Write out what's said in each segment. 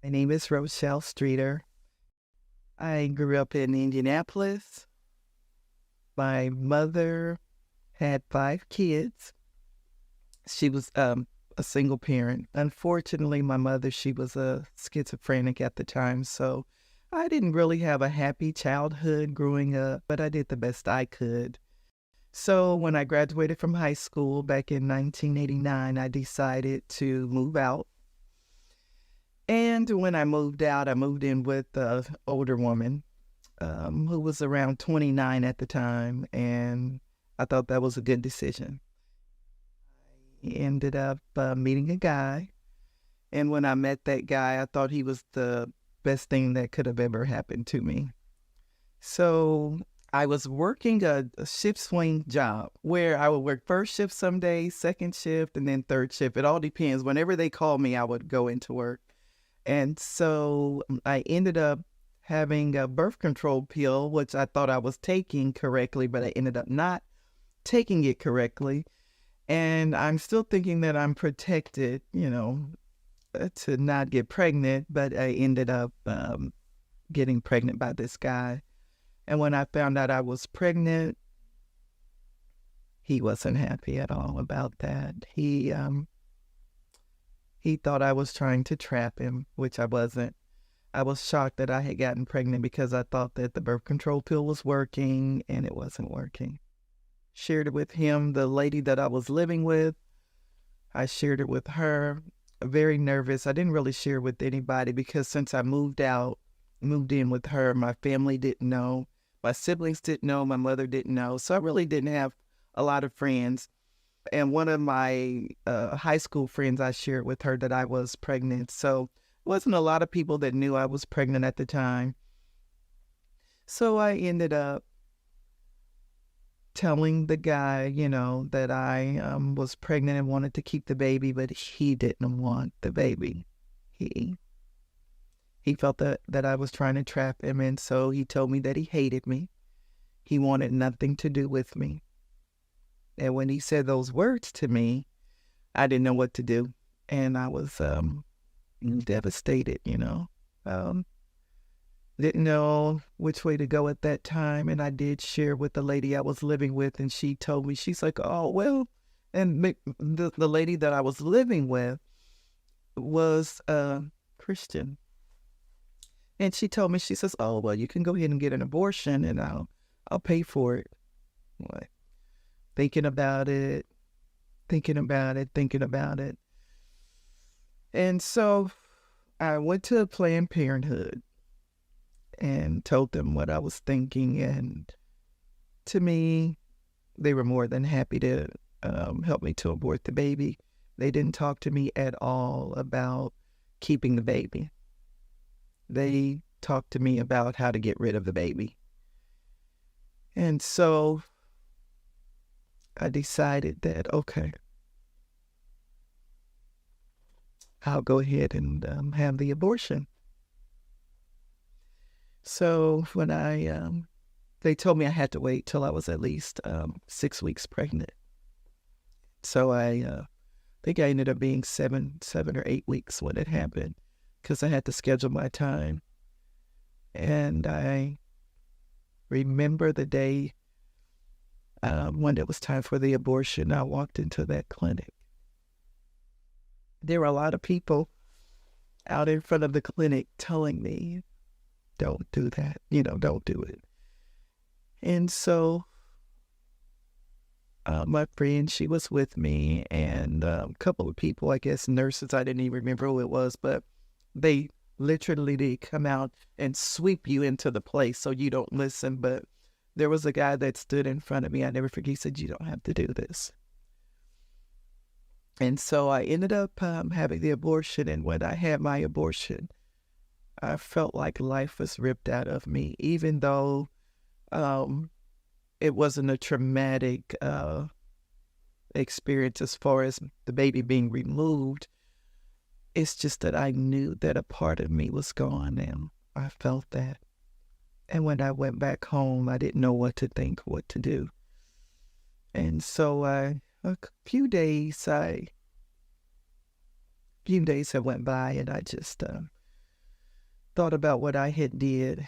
My name is Rochelle Streeter. I grew up in Indianapolis. My mother had 5 kids. She was a single parent. Unfortunately, my mother, she was a schizophrenic at the time, so I didn't really have a happy childhood growing up, but I did the best I could. So when I graduated from high school back in 1989, I decided to move out. And when I moved out, I moved in with an older woman who was around 29 at the time, and I thought that was a good decision. I ended up meeting a guy, and when I met that guy, I thought he was the best thing that could have ever happened to me. So I was working a shift swing job where I would work first shift some days, second shift, and then third shift. It all depends. Whenever they called me, I would go into work. And so I ended up having a birth control pill, which I thought I was taking correctly, but I ended up not taking it correctly. And I'm still thinking that I'm protected, to not get pregnant, but I ended up getting pregnant by this guy. And when I found out I was pregnant, he wasn't happy at all about that. He thought I was trying to trap him, which I wasn't. I was shocked that I had gotten pregnant because I thought that the birth control pill was working, and it wasn't working. Shared it with him, the lady that I was living with. I shared it with her. Very nervous. I didn't really share it with anybody because since I moved in with her, my family didn't know. My siblings didn't know. My mother didn't know. So I really didn't have a lot of friends. And one of my high school friends, I shared with her that I was pregnant. So it wasn't a lot of people that knew I was pregnant at the time. So I ended up telling the guy, that I was pregnant and wanted to keep the baby, but he didn't want the baby. He felt that I was trying to trap him, and so he told me that he hated me. He wanted nothing to do with me. And when he said those words to me, I didn't know what to do. And I was devastated, Didn't know which way to go at that time. And I did share with the lady I was living with, and she told me, she's like, oh, well, and the lady that I was living with was Christian. And she told me, she says, oh, well, you can go ahead and get an abortion and I'll pay for it. What? Thinking about it. And so I went to Planned Parenthood and told them what I was thinking. And to me, they were more than happy to help me to abort the baby. They didn't talk to me at all about keeping the baby. They talked to me about how to get rid of the baby. And so I decided that, okay, I'll go ahead and have the abortion. So when they told me I had to wait till I was at least 6 weeks pregnant. So I think I ended up being 7 or 8 weeks when it happened because I had to schedule my time. And I remember the day when it was time for the abortion, I walked into that clinic. There were a lot of people out in front of the clinic telling me, don't do that, don't do it. And so my friend, she was with me, and a couple of people, I guess nurses, I didn't even remember who it was, but they literally did come out and sweep you into the place so you don't listen. But there was a guy that stood in front of me. I never forget. He said, you don't have to do this. And so I ended up having the abortion. And when I had my abortion, I felt like life was ripped out of me, even though it wasn't a traumatic experience as far as the baby being removed. It's just that I knew that a part of me was gone, and I felt that. And when I went back home, I didn't know what to think, what to do. And so a few days had went by, and I just thought about what I had did,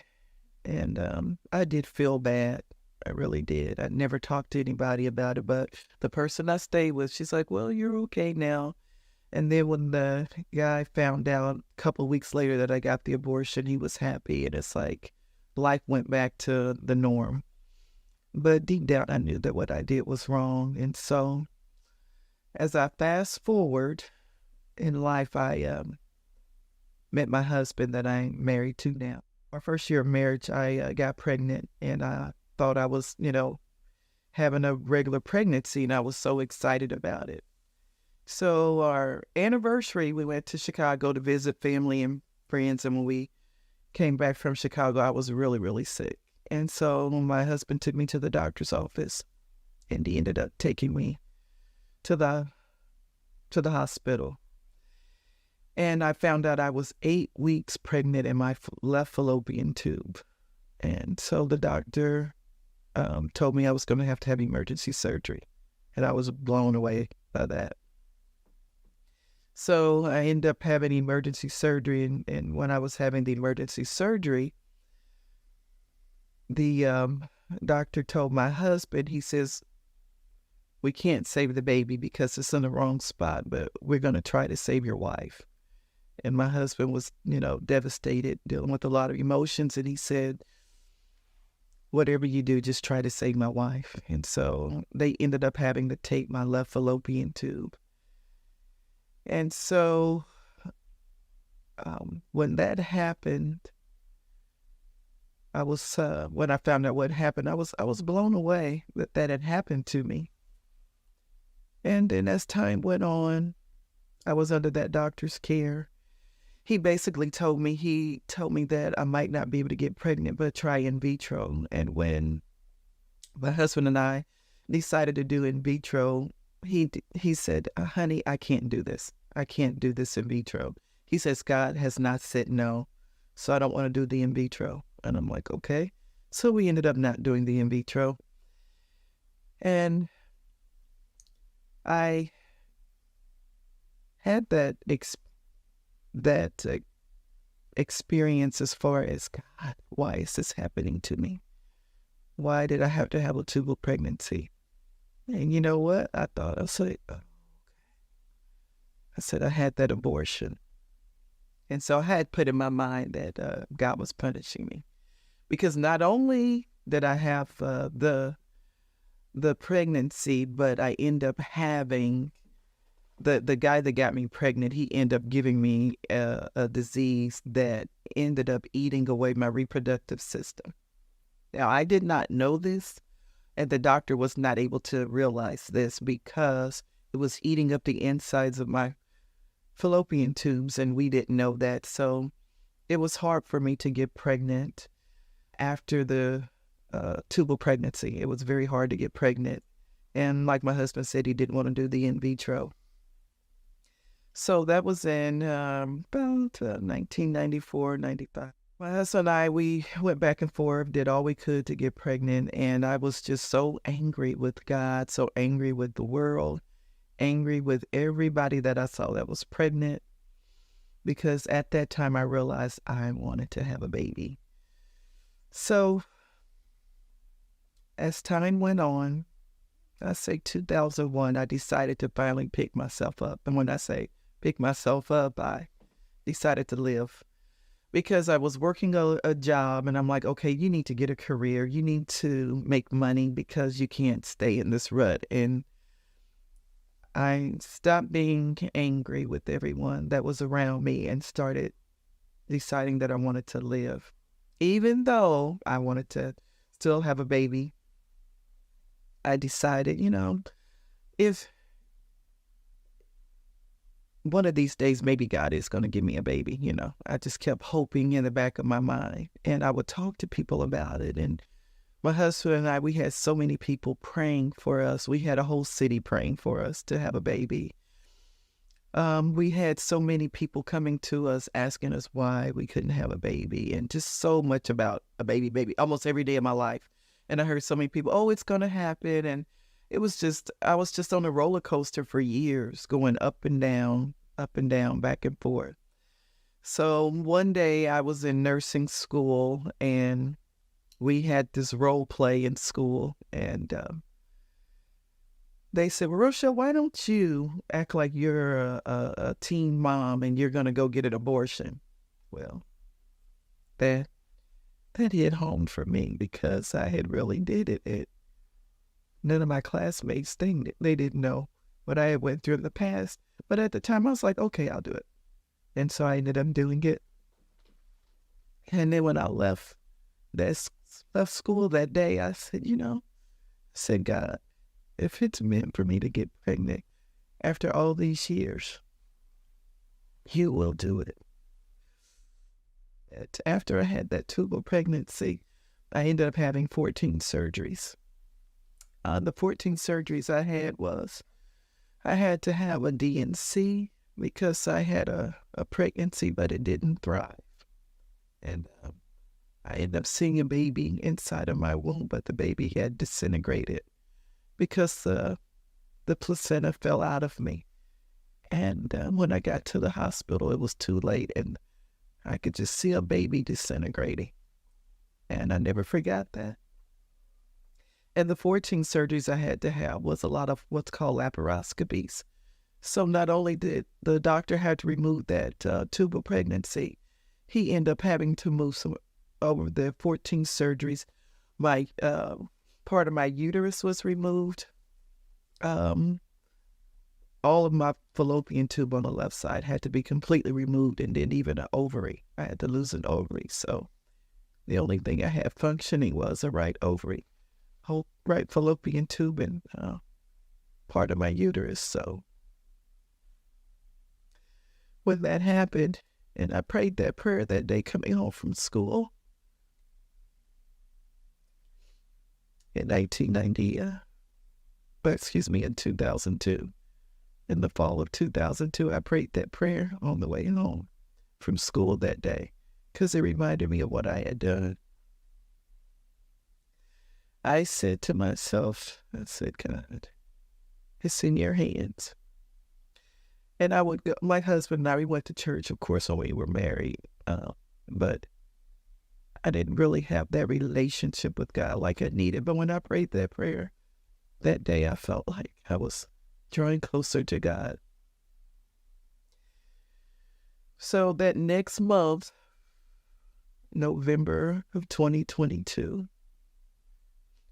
and I did feel bad. I really did. I never talked to anybody about it, but the person I stayed with, she's like, well, you're okay now. And then when the guy found out a couple of weeks later that I got the abortion, he was happy. And it's like life went back to the norm. But deep down, I knew that what I did was wrong. And so as I fast forward in life, I met my husband that I'm married to now. Our first year of marriage, I got pregnant, and I thought I was, having a regular pregnancy, and I was so excited about it. So our anniversary, we went to Chicago to visit family and friends, and when we came back from Chicago, I was really, really sick. And so my husband took me to the doctor's office, and he ended up taking me to the hospital. And I found out I was 8 weeks pregnant in my left fallopian tube. And so the doctor told me I was going to have emergency surgery. And I was blown away by that. So I ended up having emergency surgery. And when I was having the emergency surgery, the doctor told my husband, he says, we can't save the baby because it's in the wrong spot, but we're going to try to save your wife. And my husband was, devastated, dealing with a lot of emotions. And he said, whatever you do, just try to save my wife. And so they ended up having to take my left fallopian tube. And so when that happened, when I found out what happened, I was blown away that had happened to me. And then as time went on, I was under that doctor's care. He basically told me that I might not be able to get pregnant, but try in vitro. And when my husband and I decided to do in vitro, he said, honey, I can't do this. I can't do this in vitro. He says, God has not said no, so I don't want to do the in vitro. And I'm like, okay. So we ended up not doing the in vitro. And I had that experience as far as, God, why is this happening to me? Why did I have to have a tubal pregnancy? And you know what? I said I had that abortion. And so I had put in my mind that God was punishing me. Because not only did I have the pregnancy, but I end up having the guy that got me pregnant, he ended up giving me a disease that ended up eating away my reproductive system. Now, I did not know this, and the doctor was not able to realize this because it was eating up the insides of my fallopian tubes, and we didn't know that. So it was hard for me to get pregnant after the tubal pregnancy. It was very hard to get pregnant. And like my husband said, he didn't want to do the in vitro. So that was in about 1994, 95. My husband and I, we went back and forth, did all we could to get pregnant. And I was just so angry with God, so angry with the world, angry with everybody that I saw that was pregnant. Because at that time, I realized I wanted to have a baby. So as time went on, I say 2001, I decided to finally pick myself up. And when I say pick myself up, I decided to live. Because I was working a job, and I'm like, okay, you need to get a career. You need to make money because you can't stay in this rut. And I stopped being angry with everyone that was around me and started deciding that I wanted to live. Even though I wanted to still have a baby, I decided, if one of these days, maybe God is going to give me a baby, I just kept hoping in the back of my mind. And I would talk to people about it. And my husband and I, we had so many people praying for us. We had a whole city praying for us to have a baby. We had so many people coming to us asking us why we couldn't have a baby, and just so much about a baby, almost every day of my life. And I heard so many people, oh, it's going to happen. And I was just on a roller coaster for years, going up and down, back and forth. So one day I was in nursing school and we had this role play in school. And they said, well, Rochelle, why don't you act like you're a teen mom and you're going to go get an abortion? Well, that that hit home for me because I had really did it. None of my classmates, they didn't know what I had went through in the past. But at the time, I was like, okay, I'll do it. And so I ended up doing it. And then when I left school that day, I said, I said, God, if it's meant for me to get pregnant after all these years, you will do it. After I had that tubal pregnancy, I ended up having 14 surgeries. The 14 surgeries I had was I had to have a DNC because I had a pregnancy, but it didn't thrive. And I ended up seeing a baby inside of my womb, but the baby had disintegrated because the placenta fell out of me. And when I got to the hospital, it was too late, and I could just see a baby disintegrating. And I never forgot that. And the 14 surgeries I had to have was a lot of what's called laparoscopies. So not only did the doctor have to remove that tubal pregnancy, he ended up having to move some over the 14 surgeries. My part of my uterus was removed. All of my fallopian tube on the left side had to be completely removed, and then even an ovary. I had to lose an ovary. So the only thing I had functioning was a right ovary, whole right fallopian tube, and part of my uterus. So when that happened, and I prayed that prayer that day coming home from school in 2002. In the fall of 2002, I prayed that prayer on the way home from school that day because it reminded me of what I had done. I said to myself, I said, God, it's in your hands. And I would go, my husband and I, we went to church, of course, when we were married, but I didn't really have that relationship with God like I needed. But when I prayed that prayer that day, I felt like I was drawing closer to God. So that next month, November of 2022,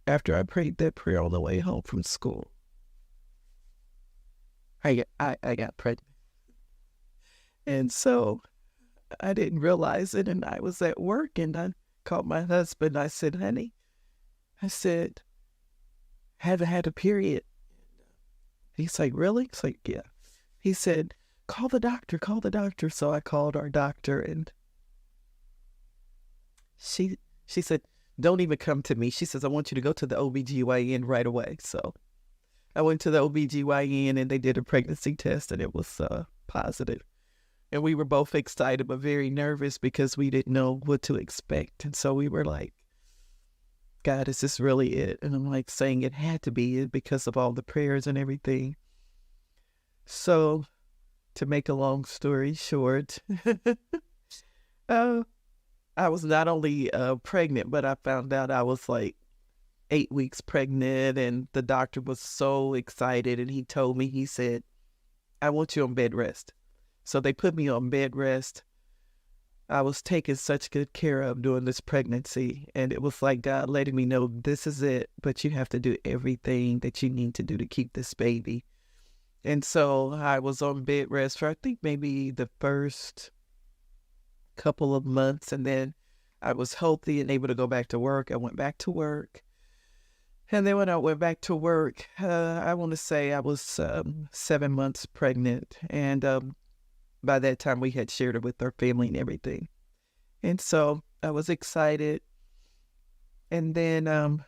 after I prayed that prayer on the way home from school, I got pregnant. And so I didn't realize it, and I was at work, and I called my husband. I said, honey, I said, haven't had a period. He's like, really? It's like, yeah. He said, call the doctor, call the doctor. So I called our doctor, and she said, don't even come to me. She says, I want you to go to the OBGYN right away. So I went to the OBGYN, and they did a pregnancy test, and it was positive. And we were both excited but very nervous because we didn't know what to expect. And so we were like, God, is this really it? And I'm like saying it had to be it because of all the prayers and everything. So to make a long story short, I was not only pregnant, but I found out I was like 8 weeks pregnant, and the doctor was so excited, and he told me, he said, I want you on bed rest. So they put me on bed rest. I was taken such good care of during this pregnancy, and it was like God letting me know this is it, but you have to do everything that you need to do to keep this baby. And so I was on bed rest for I think maybe the first couple of months, and then I was healthy and able to go back to work. I went back to work. And then when I went back to work, I want to say I was 7 months pregnant, and by that time, we had shared it with our family and everything. And so I was excited. And then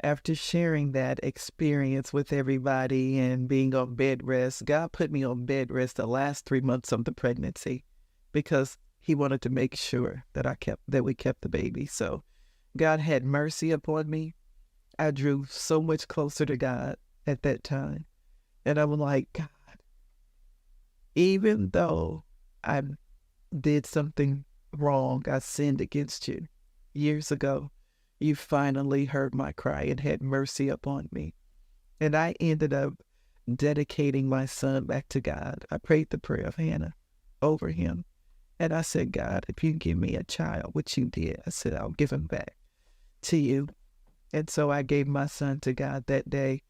after sharing that experience with everybody and being on bed rest, God put me on bed rest the last 3 months of the pregnancy because he wanted to make sure that we kept the baby. So God had mercy upon me. I drew so much closer to God at that time. And I was like, God, even though I'm did something wrong. I sinned against you years ago. You finally heard my cry and had mercy upon me. And I ended up dedicating my son back to God. I prayed the prayer of Hannah over him. And I said, God, if you give me a child, which you did, I said, I'll give him back to you. And so I gave my son to God that day.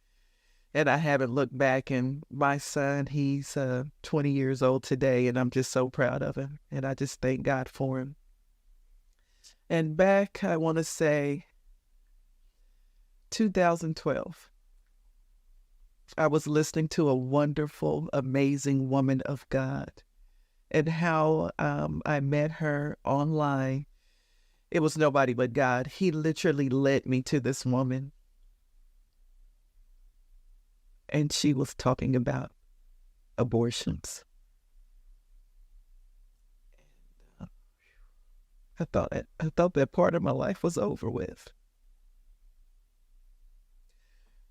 And I haven't looked back. And my son, he's 20 years old today. And I'm just so proud of him. And I just thank God for him. And back, I want to say, 2012, I was listening to a wonderful, amazing woman of God, and how I met her online. It was nobody but God. He literally led me to this woman. And she was talking about abortions. I thought that part of my life was over with,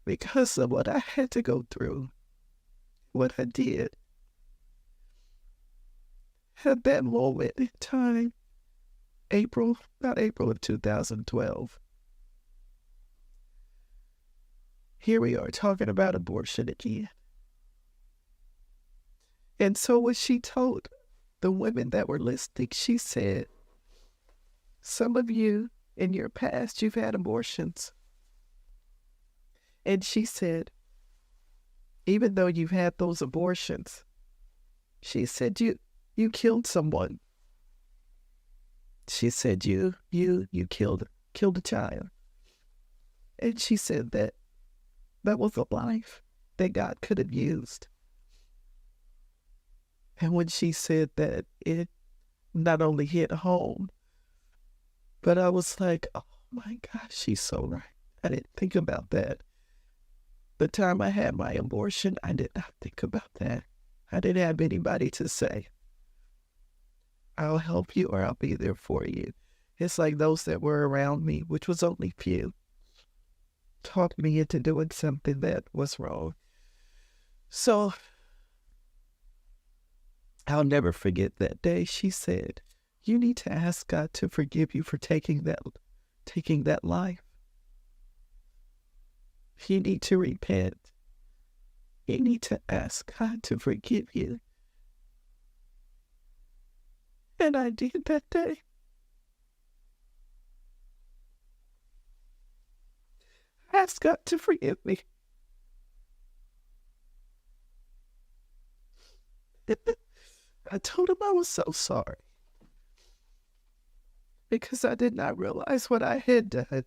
because of what I had to go through, what I did. At that moment in time, about April of 2012, here we are talking about abortion again. And so what she told the women that were listening, she said, some of you in your past, you've had abortions. And she said, even though you've had those abortions, she said, you killed someone. She said, you killed a child. And she said that was a life that God could have used. And when she said that, it not only hit home, but I was like, oh my gosh, she's so right. I didn't think about that. The time I had my abortion, I did not think about that. I didn't have anybody to say, I'll help you or I'll be there for you. It's like those that were around me, which was only few, talked me into doing something that was wrong. So I'll never forget that day. She said, you need to ask God to forgive you for taking that life. You need to repent. You need to ask God to forgive you. And I did that day. I asked God to forgive me. I told him I was so sorry, because I did not realize what I had done.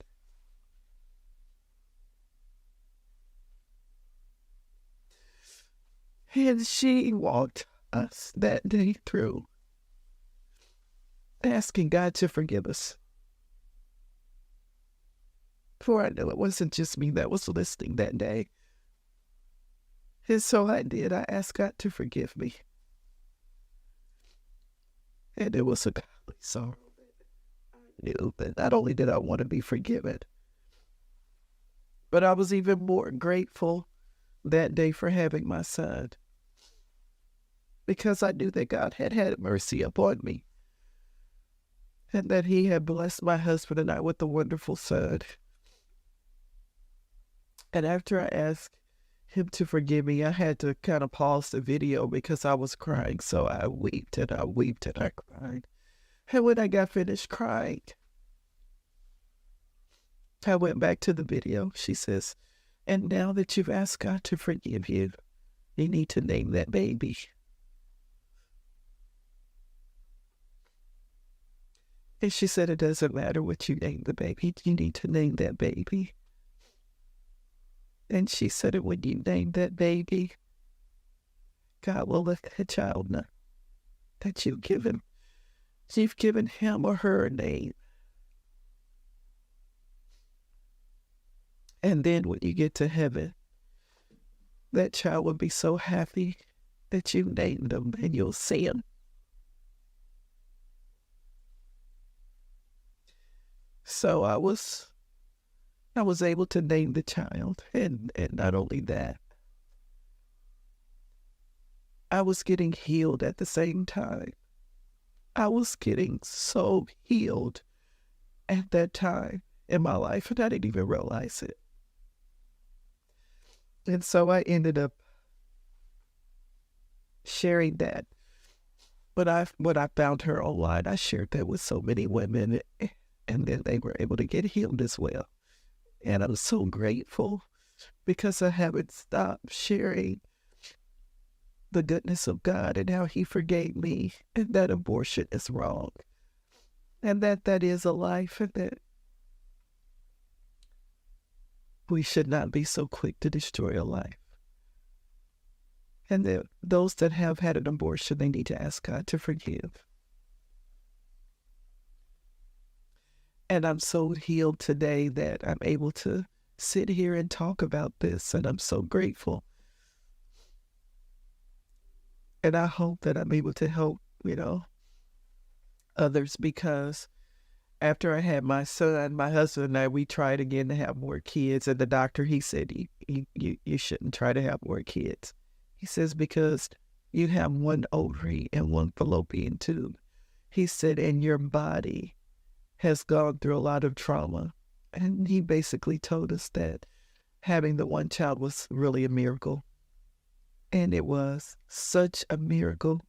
And she walked us that day through, asking God to forgive us. For I knew it wasn't just me that was listening that day. And so I did. I asked God to forgive me. And it was a godly sorrow. I knew that not only did I want to be forgiven, but I was even more grateful that day for having my son, because I knew that God had mercy upon me, and that he had blessed my husband and I with a wonderful son. And after I asked him to forgive me, I had to kind of pause the video because I was crying. So I wept and I wept and I cried. And when I got finished crying, I went back to the video. She says, and now that you've asked God to forgive you, you need to name that baby. And she said, it doesn't matter what you name the baby. You need to name that baby. And she said, that when you name that baby, God will let that child know that you've given him or her a name. And then when you get to heaven, that child will be so happy that you named him, and you'll see him. So I was able to name the child, and not only that, I was getting healed at the same time. I was getting so healed at that time in my life, and I didn't even realize it. And so I ended up sharing that. But when I found her online, I shared that with so many women, and then they were able to get healed as well. And I'm so grateful because I haven't stopped sharing the goodness of God and how he forgave me, and that abortion is wrong, and that is a life, and that we should not be so quick to destroy a life. And that those that have had an abortion, they need to ask God to forgive. And I'm so healed today that I'm able to sit here and talk about this, and I'm so grateful. And I hope that I'm able to help, others, because after I had my son, my husband and I, we tried again to have more kids. And the doctor, he said, you shouldn't try to have more kids. He says, because you have one ovary and one fallopian tube. He said, and your body has gone through a lot of trauma. And he basically told us that having the one child was really a miracle. And it was such a miracle.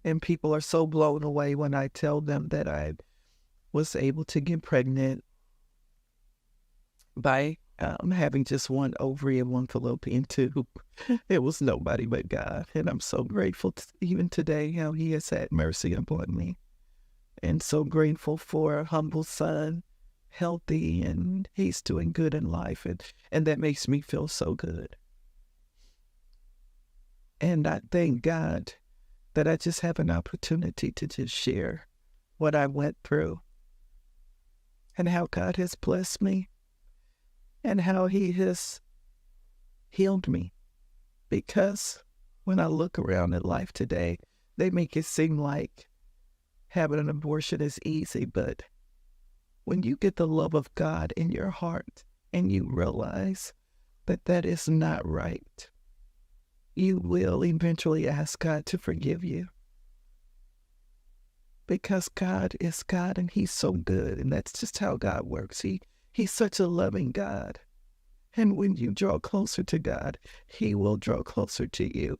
And people are so blown away when I tell them that I was able to get pregnant by having just one ovary and one fallopian tube. It was nobody but God. And I'm so grateful even today how he has had mercy upon me. And so grateful for a humble son, healthy, and he's doing good in life. And that makes me feel so good. And I thank God that I just have an opportunity to just share what I went through and how God has blessed me and how he has healed me. Because when I look around at life today, they make it seem like having an abortion is easy, but when you get the love of God in your heart and you realize that that is not right, you will eventually ask God to forgive you. Because God is God and he's so good, and that's just how God works. He's such a loving God. And when you draw closer to God, he will draw closer to you.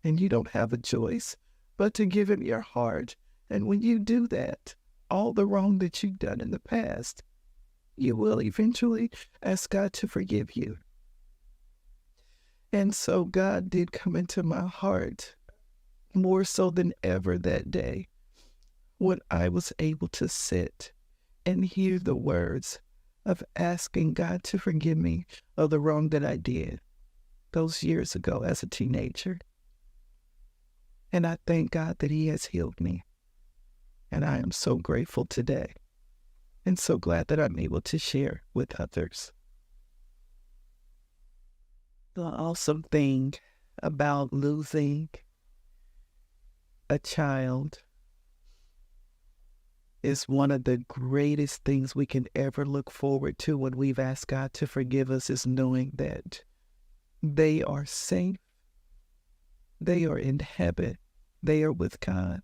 And you don't have a choice but to give him your heart. And when you do that, all the wrong that you've done in the past, you will eventually ask God to forgive you. And so God did come into my heart more so than ever that day when I was able to sit and hear the words of asking God to forgive me of the wrong that I did those years ago as a teenager. And I thank God that he has healed me. And I am so grateful today and so glad that I'm able to share with others. The awesome thing about losing a child is one of the greatest things we can ever look forward to when we've asked God to forgive us, is knowing that they are safe, they are in heaven, they are with God.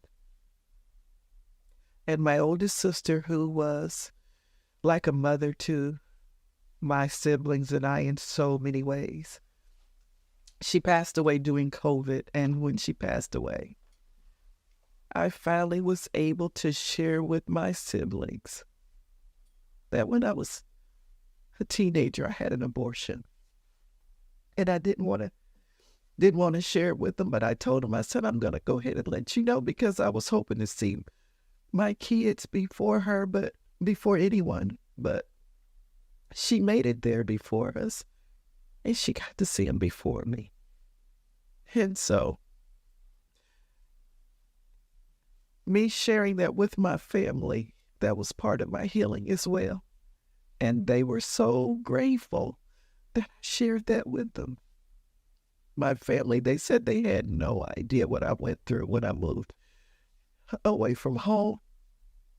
And my oldest sister, who was like a mother to my siblings and I in so many ways, she passed away during COVID, and when she passed away, I finally was able to share with my siblings that when I was a teenager, I had an abortion. And I didn't want to share it with them, but I told them, I said, I'm going to go ahead and let you know, because I was hoping to see my kids before her, but before anyone. But she made it there before us, and she got to see them before me. And so, me sharing that with my family, that was part of my healing as well. And they were so grateful that I shared that with them. My family, they said they had no idea what I went through when I moved away from home.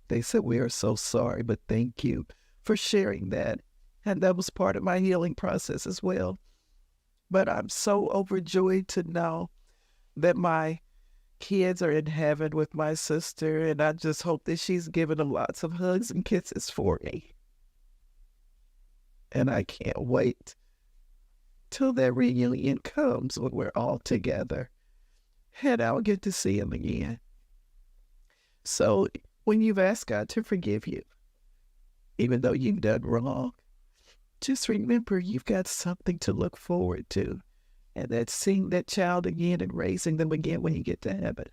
They said, we are so sorry, but thank you for sharing that. And that was part of my healing process as well. But I'm so overjoyed to know that my kids are in heaven with my sister, and I just hope that she's giving them lots of hugs and kisses for me. And I can't wait till that reunion comes when we're all together, and I'll get to see him again. So when you've asked God to forgive you, even though you've done wrong, just remember you've got something to look forward to, and that's seeing that child again and raising them again when you get to heaven.